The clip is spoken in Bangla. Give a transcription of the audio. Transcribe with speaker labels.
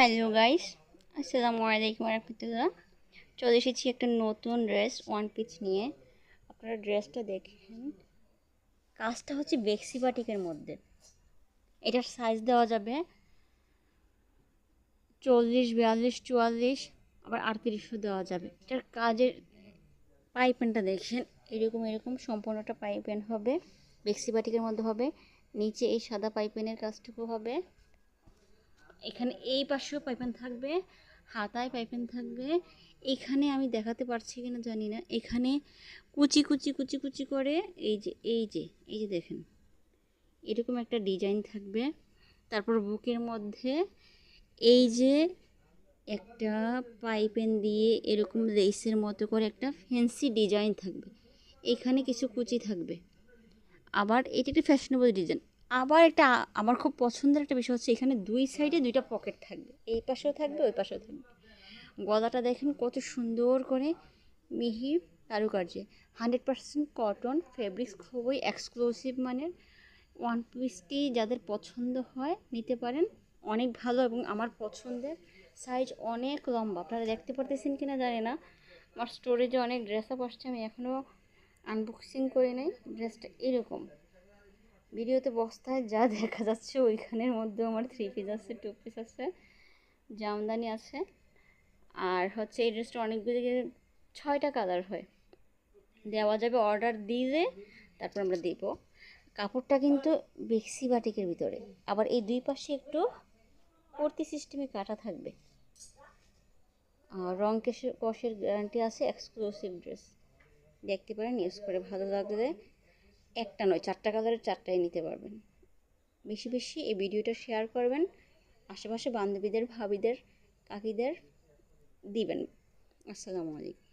Speaker 1: হ্যালো গাইস, আসসালামু আলাইকুম রহমতুল্লাহ। চলে এসেছি একটা নতুন ড্রেস ওয়ান পিস নিয়ে। আপনারা ড্রেসটা দেখেন, কাজটা হচ্ছে বেক্সি বাটিকের মধ্যে। এটার সাইজ দেওয়া যাবে 40, 42, 44, আবার 38ও দেওয়া যাবে। এটার কাজের পাইপেনটা দেখেন, এরকম এরকম সম্পূর্ণটা পাইপেন হবে, বেক্সি বাটিকের মধ্যে হবে। নিচে এই সাদা পাইপেনের কাজটুকু হবে। এখানে এই পাশেও পাইপেন থাকবে, হাতায় পাইপেন থাকবে। এখানে আমি দেখাতে পারছি কিনা জানি না, এখানে কুচি কুচি কুচি কুচি করে এই যে দেখেন, এরকম একটা ডিজাইন থাকবে। তারপর বুকের মধ্যে এই যে একটা পাইপেন দিয়ে এরকম লেসের মতো করে একটা ফ্যান্সি ডিজাইন থাকবে। এখানে কিছু কুচি থাকবে। আবার এটা একটা ফ্যাশনেবল ডিজাইন। আবার একটা আমার খুব পছন্দের একটা বিষয় হচ্ছে, এখানে দুই সাইডে দুইটা পকেট থাকবে, এই পাশেও থাকবে ওই পাশেও থাকবে। গলাটা দেখেন কত সুন্দর করে মিহি কারুকার্যে, 100% কটন ফেব্রিক্স, খুবই এক্সক্লুসিভ মানের। ওয়ান পিসটি যাদের পছন্দ হয় নিতে পারেন, অনেক ভালো এবং আমার পছন্দের। সাইজ অনেক লম্বা, আপনারা দেখতে পারতেছেন কিনা জানি না। আমার স্টোরেজে অনেক ড্রেস আপ আসছে, আমি এখনও আনবক্সিং করি নাই। ড্রেসটা এরকম, ভিডিওতে বস্তায় যা দেখা যাচ্ছে ওইখানের মধ্যেও আমার 3 পিস আছে, 2 পিস আছে, জামদানি আছে। আর হচ্ছে এই ড্রেসটা অনেকগুলো 6টা কালার হয়, দেওয়া যাবে অর্ডার দিলে, তারপর আমরা দেবো। কাপড়টা কিন্তু বেক্সি বাটিকের ভিতরে, আবার এই দুই পাশে একটু কুর্তি সিস্টেমে কাটা থাকবে। আর রং কষের গ্যারান্টি আছে। এক্সক্লুসিভ ড্রেস, দেখতে পারেন, ইউজ করে ভালো লাগলে একটা নয় 4টা কালারের 4টাই নিতে পারবেন। বেশি বেশি এই ভিডিওটা শেয়ার করবেন, আশেপাশে বান্ধবীদের, ভাবিদের, কাকিদের দিবেন। আসসালামু আলাইকুম।